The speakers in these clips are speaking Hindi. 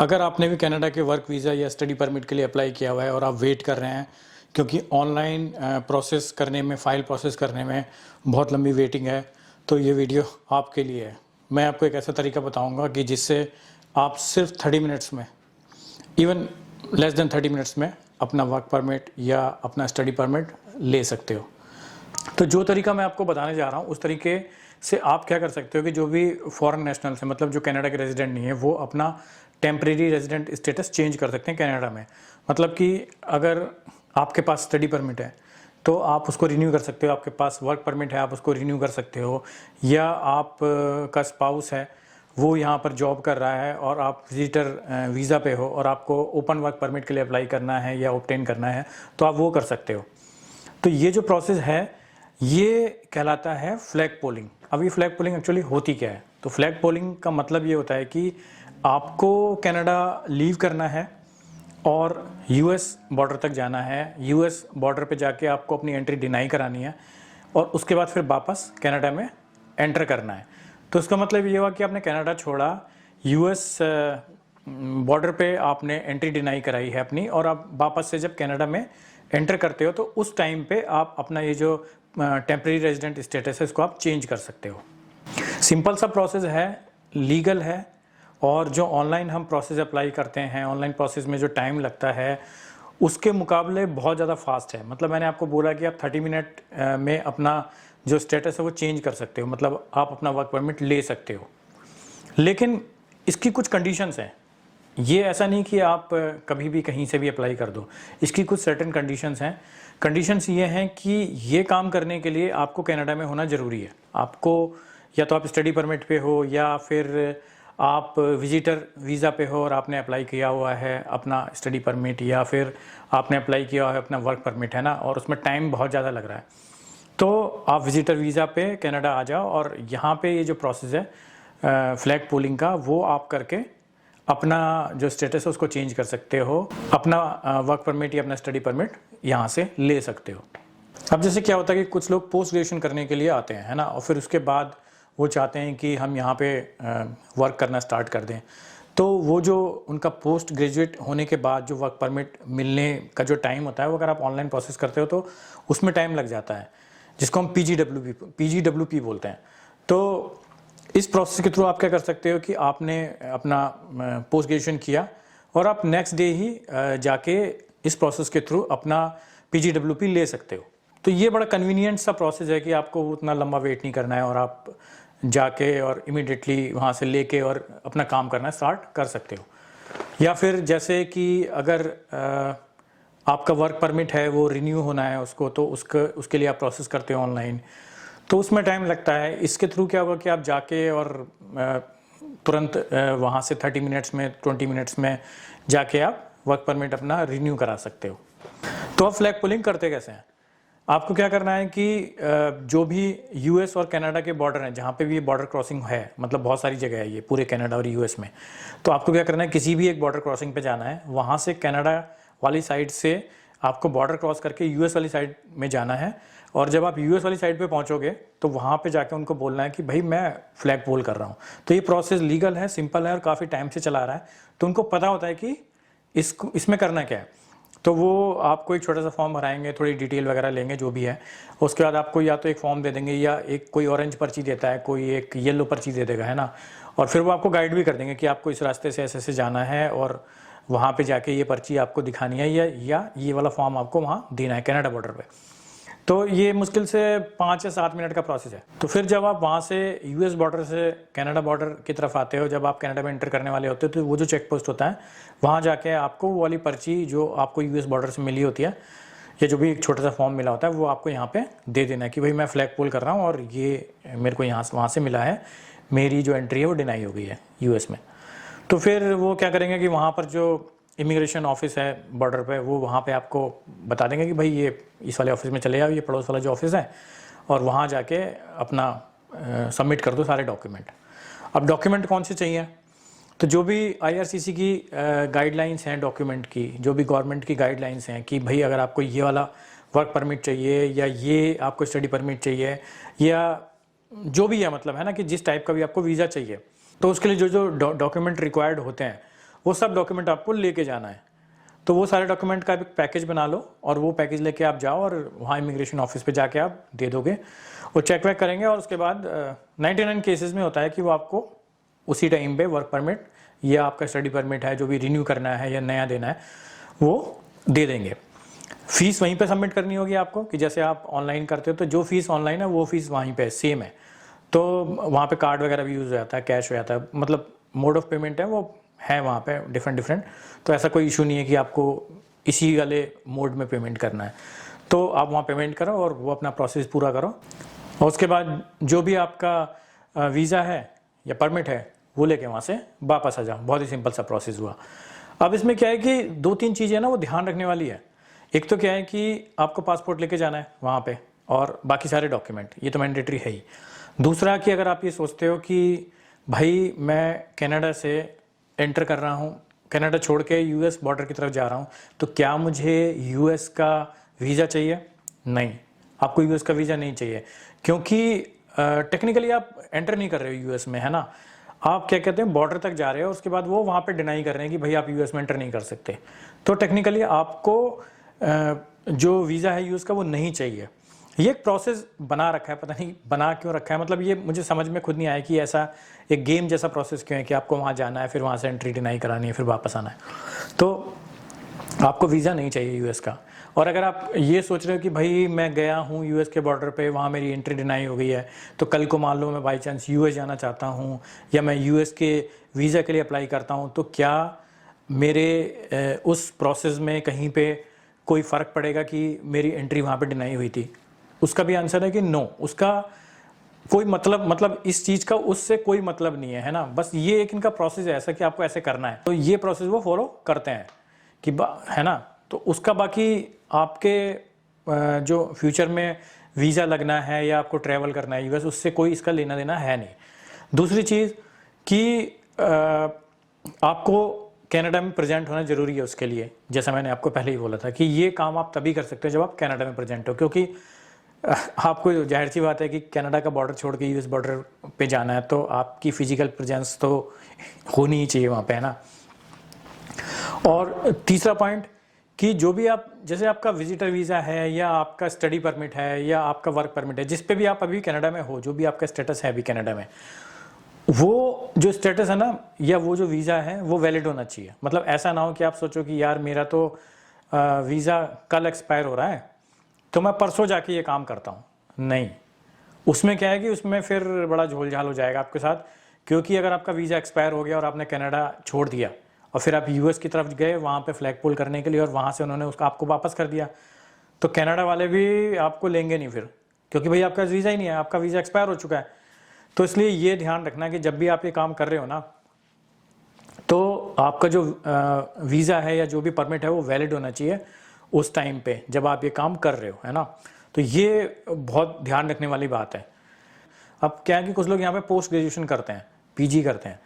अगर आपने भी कनाडा के वर्क वीज़ा या स्टडी परमिट के लिए अप्लाई किया हुआ है और आप वेट कर रहे हैं क्योंकि ऑनलाइन प्रोसेस करने में, फ़ाइल प्रोसेस करने में बहुत लंबी वेटिंग है, तो ये वीडियो आपके लिए है। मैं आपको एक ऐसा तरीका बताऊंगा कि जिससे आप सिर्फ 30 मिनट्स में, इवन लेस देन 30 मिनट्स में अपना वर्क परमिट या अपना स्टडी परमिट ले सकते हो। तो जो तरीका मैं आपको बताने जा रहा हूँ उस तरीके से आप क्या कर सकते हो कि जो भी फॉरेन नेशनल्स हैं, मतलब जो कनाडा के रेजिडेंट नहीं है, वो अपना टेम्परेरी रेजिडेंट स्टेटस चेंज कर सकते हैं कनाडा में। मतलब कि अगर आपके पास स्टडी परमिट है तो आप उसको रिन्यू कर सकते हो, आपके पास वर्क परमिट है आप उसको रिन्यू कर सकते हो, या आप का स्पाउस है वो यहाँ पर जॉब कर रहा है और आप विजिटर वीज़ा पे हो और आपको ओपन वर्क परमिट के लिए अप्लाई करना है या ऑब्टेन करना है तो आप वो कर सकते हो। तो ये जो प्रोसेस है ये कहलाता है फ्लैग पोलिंग। अब ये फ्लैग पोलिंग एक्चुअली होती क्या है? तो फ्लैग पोलिंग का मतलब ये होता है कि आपको कनाडा लीव करना है और यूएस बॉर्डर तक जाना है। यूएस बॉर्डर पे जाके आपको अपनी एंट्री डिनाई करानी है और उसके बाद फिर वापस कनाडा में एंटर करना है। तो इसका मतलब ये हुआ कि आपने कनाडा छोड़ा, यूएस बॉर्डर पे आपने एंट्री डिनाई कराई है अपनी, और आप वापस से जब कनाडा में एंटर करते हो तो उस टाइम पे आप अपना ये जो टेम्परेरी रेजिडेंट स्टेटस है इसको आप चेंज कर सकते हो। सिंपल सा प्रोसेस है, लीगल है, और जो ऑनलाइन हम प्रोसेस अप्लाई करते हैं, ऑनलाइन प्रोसेस में जो टाइम लगता है उसके मुकाबले बहुत ज़्यादा फास्ट है। मतलब मैंने आपको बोला कि आप 30 मिनट में अपना जो स्टेटस है वो चेंज कर सकते हो, मतलब आप अपना वर्क परमिट ले सकते हो। लेकिन इसकी कुछ कंडीशंस हैं। ये ऐसा नहीं कि आप कभी भी कहीं से भी अप्लाई कर दो, इसकी कुछ सर्टेन कंडीशंस हैं। कंडीशंस ये हैं कि ये काम करने के लिए आपको कनाडा में होना ज़रूरी है। आपको या तो आप स्टडी परमिट पे हो या फिर आप विजिटर वीज़ा पे हो और आपने अप्लाई किया हुआ है अपना स्टडी परमिट, या फिर आपने अप्लाई किया हुआ है अपना वर्क परमिट, है ना, और उसमें टाइम बहुत ज़्यादा लग रहा है, तो आप विजिटर वीज़ा पे कनाडा आ जाओ और यहाँ पे ये जो प्रोसेस है फ्लैग पोलिंग का वो आप करके अपना जो स्टेटस है उसको चेंज कर सकते हो, अपना वर्क परमिट या अपना स्टडी परमिट यहाँ से ले सकते हो। अब जैसे क्या होता है कि कुछ लोग पोस्ट ग्रेजुएशन करने के लिए आते हैं, है ना, और फिर उसके बाद वो चाहते हैं कि हम यहाँ पे वर्क करना स्टार्ट कर दें। तो वो जो उनका पोस्ट ग्रेजुएट होने के बाद जो वर्क परमिट मिलने का जो टाइम होता है वो अगर आप ऑनलाइन प्रोसेस करते हो तो उसमें टाइम लग जाता है, जिसको हम PGWP बोलते हैं। तो इस प्रोसेस के थ्रू आप क्या कर सकते हो कि आपने अपना पोस्ट ग्रेजुएशन किया और आप नेक्स्ट डे ही जाके इस प्रोसेस के थ्रू अपना PGWP ले सकते हो। तो ये बड़ा कन्वीनियंट सा प्रोसेस है कि आपको उतना लंबा वेट नहीं करना है और आप जाके और इमीडिएटली वहाँ से लेके और अपना काम करना स्टार्ट कर सकते हो। या फिर जैसे कि अगर आपका वर्क परमिट है वो रिन्यू होना है उसको, तो उसके लिए आप प्रोसेस करते हो ऑनलाइन, तो उसमें टाइम लगता है। इसके थ्रू क्या होगा कि आप जाके और तुरंत वहाँ से 30 मिनट्स में, 20 मिनट्स में जाके आप वर्क परमिट अपना रिन्यू करा सकते हो। तो अब फ्लैग पुलिंग करते कैसे हैं? आपको क्या करना है कि जो भी यूएस और कनाडा के बॉर्डर हैं, जहाँ पे भी ये बॉर्डर क्रॉसिंग है, मतलब बहुत सारी जगह है ये पूरे कनाडा और यूएस में, तो आपको क्या करना है, किसी भी एक बॉर्डर क्रॉसिंग पे जाना है, वहाँ से कनाडा वाली साइड से आपको बॉर्डर क्रॉस करके यूएस वाली साइड में जाना है। और जब आप यूएस वाली साइड पे पहुंचोगे तो वहाँ पे जाके उनको बोलना है कि भाई मैं फ्लैग पोल कर रहा हूँ। तो ये प्रोसेस लीगल है, सिंपल है और काफ़ी टाइम से चला रहा है, तो उनको पता होता है कि इसमें करना क्या है। तो वो आपको एक छोटा सा फॉर्म भराएंगे, थोड़ी डिटेल वगैरह लेंगे जो भी है, उसके बाद आपको या तो एक फॉर्म दे देंगे या एक कोई ऑरेंज पर्ची देता है, कोई एक येलो पर्ची दे देगा, है ना, और फिर वो आपको गाइड भी कर देंगे कि आपको इस रास्ते से ऐसे ऐसे जाना है और वहाँ पे जाके ये पर्ची आपको दिखानी है या ये वाला फॉर्म आपको वहाँ देना है कनाडा बॉर्डर पे। तो ये मुश्किल से 5 या 7 मिनट का प्रोसेस है। तो फिर जब आप वहाँ से यूएस बॉर्डर से कनाडा बॉर्डर की तरफ आते हो, जब आप कनाडा में एंटर करने वाले होते हो, तो वो जो चेक पोस्ट होता है वहाँ जाके आपको वो वाली पर्ची जो आपको यूएस बॉर्डर से मिली होती है, या जो भी एक छोटा सा फॉर्म मिला होता है, वो आपको यहाँ पे दे देना है कि भाई मैं फ्लैग पोल कर रहा हूँ और ये मेरे को वहाँ से मिला है, मेरी जो एंट्री है वो डिनाई हो गई है यूएस में। तो फिर वो क्या करेंगे कि वहाँ पर जो इमिग्रेशन ऑफिस है बॉर्डर पे, वो वहाँ पे आपको बता देंगे कि भाई ये इस वाले ऑफिस में चले जाओ, ये पड़ोस वाला जो ऑफिस है, और वहाँ जाके अपना सबमिट कर दो सारे डॉक्यूमेंट। अब डॉक्यूमेंट कौन से चाहिए? तो जो भी IRCC की गाइडलाइंस हैं डॉक्यूमेंट की, जो भी गवर्नमेंट की गाइडलाइंस हैं कि भाई अगर आपको ये वाला वर्क परमिट चाहिए या ये आपको स्टडी परमिट चाहिए या जो भी है, मतलब है ना, कि जिस टाइप का भी आपको वीज़ा चाहिए, तो उसके लिए जो जो डॉक्यूमेंट रिक्वायर्ड होते हैं वो सब डॉक्यूमेंट आपको लेके जाना है। तो वो सारे डॉक्यूमेंट का एक पैकेज बना लो और वो पैकेज लेके आप जाओ और वहाँ इमिग्रेशन ऑफिस पे जाके आप दे दोगे, वो चेक वेक करेंगे और उसके बाद 99 केसेस में होता है कि वो आपको उसी टाइम पे वर्क परमिट या आपका स्टडी परमिट है जो भी रिन्यू करना है या नया देना है वो दे देंगे। फीस वहीं पे सबमिट करनी होगी आपको, कि जैसे आप ऑनलाइन करते हो तो जो फीस ऑनलाइन है वो फीस वहीं पे सेम है। तो वहाँ पे कार्ड वगैरह भी यूज़ हो जाता है, कैश हो जाता है, मतलब मोड ऑफ पेमेंट है वो है वहाँ पे डिफरेंट। तो ऐसा कोई इशू नहीं है कि आपको इसी वाले मोड में पेमेंट करना है। तो आप वहाँ पेमेंट करो और वो अपना प्रोसेस पूरा करो और उसके बाद जो भी आपका वीज़ा है या परमिट है वो लेके वहाँ से वापस आ जाओ। बहुत ही सिंपल सा प्रोसेस हुआ। अब इसमें क्या है कि 2-3 चीज़ें ना वो ध्यान रखने वाली है। एक तो क्या है कि आपको पासपोर्ट लेके जाना है वहाँ पे और बाकी सारे डॉक्यूमेंट, ये तो मैंडेटरी है ही। दूसरा कि अगर आप ये सोचते हो कि भाई मैं कनाडा से एंटर कर रहा हूँ, कनाडा छोड़ के यूएस बॉर्डर की तरफ जा रहा हूँ, तो क्या मुझे यूएस का वीज़ा चाहिए? नहीं, आपको यूएस का वीज़ा नहीं चाहिए, क्योंकि टेक्निकली आप एंटर नहीं कर रहे हो यूएस में, है ना। आप क्या कहते हैं बॉर्डर तक जा रहे हो, उसके बाद वो वहाँ पे डिनाई कर रहे हैं कि भाई आप यूएस में एंटर नहीं कर सकते। तो टेक्निकली आपको जो वीज़ा है यूएस का वो नहीं चाहिए। ये एक प्रोसेस बना रखा है, पता नहीं बना क्यों रखा है, मतलब ये मुझे समझ में खुद नहीं आया कि ऐसा एक गेम जैसा प्रोसेस क्यों है कि आपको वहाँ जाना है, फिर वहाँ से एंट्री डिनाई करानी है, फिर वापस आना है। तो आपको वीज़ा नहीं चाहिए यूएस का। और अगर आप ये सोच रहे हो कि भाई मैं गया हूँ यूएस के बॉर्डर पे, वहाँ मेरी एंट्री डिनाई हो गई है, तो कल को मान लो मैं बाई चांस यूएस जाना चाहता हूँ या मैं यूएस के वीज़ा के लिए अप्लाई करता हूँ, तो क्या मेरे उस प्रोसेस में कहीं पे कोई फ़र्क पड़ेगा कि मेरी एंट्री वहाँ पे डिनाई हुई थी? उसका भी आंसर है कि नो, उसका कोई मतलब इस चीज़ का उससे कोई मतलब नहीं है ना। बस ये एक इनका प्रोसेस है ऐसा कि आपको ऐसे करना है, तो ये प्रोसेस वो फॉलो करते हैं कि है ना। तो उसका बाकी आपके जो फ्यूचर में वीज़ा लगना है या आपको ट्रैवल करना है यूएस, उससे कोई इसका लेना देना है नहीं। दूसरी चीज़ कि आपको कनाडा में प्रेजेंट होना ज़रूरी है उसके लिए। जैसा मैंने आपको पहले ही बोला था कि ये काम आप तभी कर सकते हो जब आप कनाडा में प्रेजेंट हो, क्योंकि आपको जाहिर सी बात है कि कनाडा का बॉर्डर छोड़ के यूएस बॉर्डर पे जाना है, तो आपकी फिजिकल प्रेजेंस तो होनी ही चाहिए वहाँ पे, है ना। और तीसरा पॉइंट कि जो भी आप, जैसे आपका विजिटर वीज़ा है या आपका स्टडी परमिट है या आपका वर्क परमिट है, जिस पे भी आप अभी कनाडा में हो, जो भी आपका स्टेटस है अभी कनाडा में, वो जो स्टेटस है ना या वो जो वीज़ा है वो वैलिड होना चाहिए। मतलब ऐसा ना हो कि आप सोचो कि यार मेरा तो वीज़ा कल एक्सपायर हो रहा है तो मैं परसों जाके ये काम करता हूँ। नहीं, उसमें क्या है कि उसमें फिर बड़ा झोल-झाल हो जाएगा आपके साथ, क्योंकि अगर आपका वीज़ा एक्सपायर हो गया और आपने कनाडा छोड़ दिया और फिर आप यूएस की तरफ गए वहाँ पे फ्लैग पोल करने के लिए और वहाँ से उन्होंने उसका आपको वापस कर दिया, तो कनाडा वाले भी आपको लेंगे नहीं फिर, क्योंकि भाई आपका वीज़ा ही नहीं है, आपका वीज़ा एक्सपायर हो चुका है। तो इसलिए ये ध्यान रखना कि जब भी आप ये काम कर रहे हो ना, तो आपका जो वीज़ा है या जो भी परमिट है वो वैलिड होना चाहिए उस टाइम पे जब आप ये काम कर रहे हो, है ना। तो ये बहुत ध्यान रखने वाली बात है। अब क्या है कि कुछ लोग यहाँ पे पोस्ट ग्रेजुएशन करते हैं, पीजी करते हैं,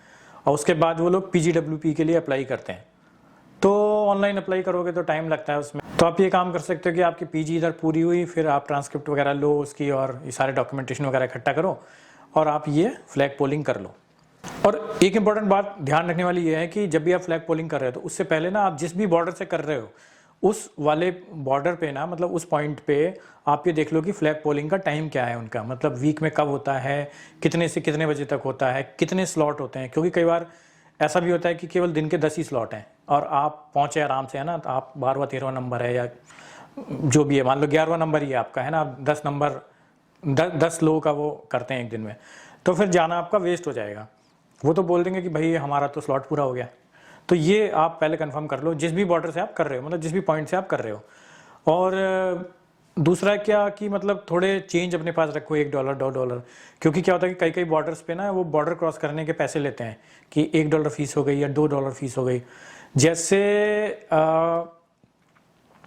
और उसके बाद वो लोग पीजीडब्ल्यूपी के लिए अप्लाई करते हैं। तो ऑनलाइन अप्लाई करोगे तो टाइम लगता है उसमें, तो आप ये काम कर सकते हो कि आपकी पीजी इधर पूरी हुई, फिर आप ट्रांसक्रिप्ट वगैरह लो उसकी और ये सारे डॉक्यूमेंटेशन वगैरह इकट्ठा करो और आप ये फ्लैग पोलिंग कर लो। और एक इंपॉर्टेंट बात ध्यान रखने वाली ये है कि जब भी आप फ्लैग पोलिंग कर रहे हो तो उससे पहले ना आप जिस भी बॉर्डर से कर रहे हो उस वाले बॉर्डर पे ना, मतलब उस पॉइंट पे आप ये देख लो कि फ्लैग पोलिंग का टाइम क्या है उनका, मतलब वीक में कब होता है, कितने से कितने बजे तक होता है, कितने स्लॉट होते हैं। क्योंकि कई बार ऐसा भी होता है कि केवल दिन के 10 ही स्लॉट हैं और आप पहुँचे आराम से, है ना। तो आप 12वां 13वां नंबर है या जो भी है, मान लो 11वां नंबर ही है आपका, है ना, 10 नंबर 10 लोगों का वो करते हैं एक दिन में, तो फिर जाना आपका वेस्ट हो जाएगा। वो तो बोल देंगे कि भाई हमारा तो स्लॉट पूरा हो गया। तो ये आप पहले कंफर्म कर लो जिस भी बॉर्डर से आप कर रहे हो, मतलब जिस भी पॉइंट से आप कर रहे हो। और दूसरा क्या कि मतलब थोड़े चेंज अपने पास रखो, $1 $2, क्योंकि क्या होता है कि कई बॉर्डर्स पे ना वो बॉर्डर क्रॉस करने के पैसे लेते हैं कि $1 फीस हो गई या $2 फीस हो गई। जैसे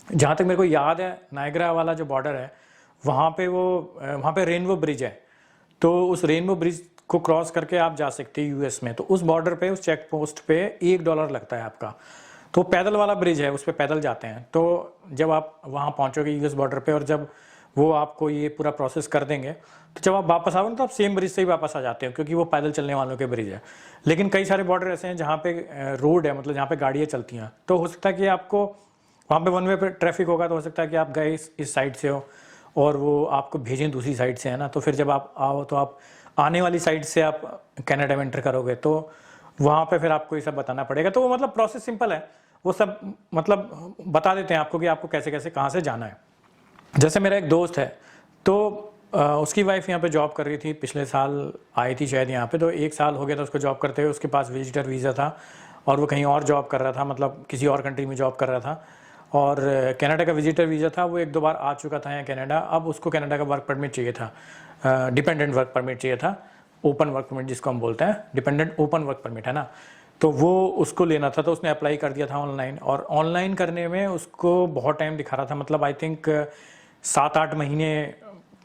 जहाँ तक मेरे को याद है नायग्रा वाला जो बॉर्डर है वहाँ पे रेनबो ब्रिज है, तो उस रेनबो ब्रिज को क्रॉस करके आप जा सकते हैं यूएस में। तो उस बॉर्डर पे, उस चेक पोस्ट पे $1 लगता है आपका। तो पैदल वाला ब्रिज है, उस पर पैदल जाते हैं। तो जब आप वहाँ पहुँचोगे यूएस बॉर्डर पे और जब वो आपको ये पूरा प्रोसेस कर देंगे। तो जब आप वापस आओगे तो आप सेम ब्रिज से ही वापस आ जाते हो, क्योंकि वो पैदल चलने वालों के ब्रिज है। लेकिन कई सारे बॉर्डर ऐसे हैं जहाँ पे रोड है, मतलब जहाँ पे गाड़ियाँ चलती हैं, तो हो सकता है कि आपको वहाँ पे वन वे पे ट्रैफिक होगा, तो हो सकता है कि आप गए इस साइड से हो और वो आपको भेजें दूसरी साइड से, है ना। तो फिर जब आप आओ तो आप आने वाली साइड से आप कनाडा में एंटर करोगे, तो वहाँ पे फिर आपको ये सब बताना पड़ेगा। तो वो मतलब प्रोसेस सिंपल है, वो सब मतलब बता देते हैं आपको कि आपको कैसे कैसे कहाँ से जाना है। जैसे मेरा एक दोस्त है, तो उसकी वाइफ यहाँ पे जॉब कर रही थी, पिछले साल आई थी शायद यहाँ पे, तो 1 साल हो गया था उसको जॉब करते हुए। उसके पास विजिटर वीज़ा था और वो कहीं और जॉब कर रहा था, मतलब किसी और कंट्री में जॉब कर रहा था, और कनाडा का विजिटर वीज़ा था। वो 1-2 बार आ चुका था यहाँ कनाडा। अब उसको कनाडा का वर्क परमिट चाहिए था, डिपेंडेंट वर्क परमिट चाहिए था, ओपन वर्क परमिट जिसको हम बोलते हैं, डिपेंडेंट ओपन वर्क परमिट, है ना। तो वो उसको लेना था, तो उसने अप्लाई कर दिया था ऑनलाइन। और ऑनलाइन करने में उसको बहुत टाइम दिखा रहा था, मतलब आई थिंक 7-8 महीने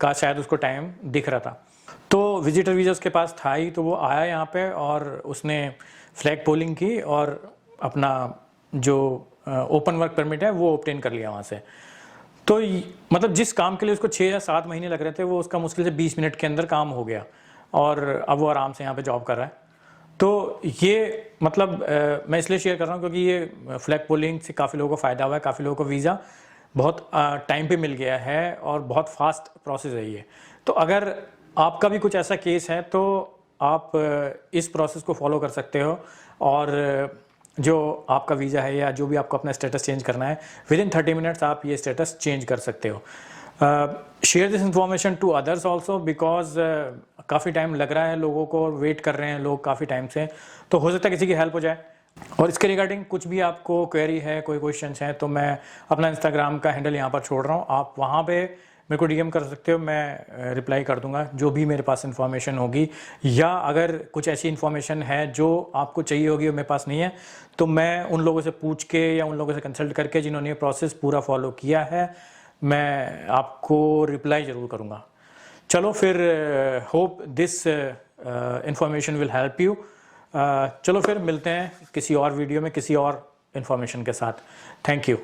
का शायद उसको टाइम दिख रहा था। तो विजिटर वीज़ा उसके पास था ही, तो वो आया यहाँ पे और उसने फ्लैग पोलिंग की और अपना जो ओपन वर्क परमिट है वो ऑब्टेन कर लिया वहाँ से। तो मतलब जिस काम के लिए उसको 6 या 7 महीने लग रहे थे, वो उसका मुश्किल से 20 मिनट के अंदर काम हो गया और अब वो आराम से यहाँ पे जॉब कर रहा है। तो ये मतलब मैं इसलिए शेयर कर रहा हूँ क्योंकि ये फ्लैग पोलिंग से काफ़ी लोगों को फ़ायदा हुआ है, काफ़ी लोगों को वीज़ा बहुत टाइम पे मिल गया है और बहुत फास्ट प्रोसेस है ये। तो अगर आपका भी कुछ ऐसा केस है तो आप इस प्रोसेस को फॉलो कर सकते हो और जो आपका वीज़ा है या जो भी आपको अपना स्टेटस चेंज करना है, विदिन 30 मिनट्स आप ये स्टेटस चेंज कर सकते हो। Share this information to others also, because काफ़ी टाइम लग रहा है लोगों को, वेट कर रहे हैं लोग काफ़ी टाइम से, तो हो सकता है किसी की हेल्प हो जाए। और इसके रिगार्डिंग कुछ भी आपको क्वेरी है, कोई क्वेश्चंस हैं, तो मैं अपना इंस्टाग्राम का हैंडल यहाँ पर छोड़ रहा हूँ, आप वहाँ पे मेरे को डीएम कर सकते हो, मैं रिप्लाई कर दूंगा जो भी मेरे पास इन्फॉर्मेशन होगी। या अगर कुछ ऐसी इन्फॉर्मेशन है जो आपको चाहिए होगी और मेरे पास नहीं है, तो मैं उन लोगों से पूछ के या उन लोगों से कंसल्ट करके जिन्होंने ये प्रोसेस पूरा फॉलो किया है, मैं आपको रिप्लाई ज़रूर करूँगा। चलो फिर, hope this information will help you. चलो फिर मिलते हैं किसी और वीडियो में किसी और इन्फॉर्मेशन के साथ। Thank you.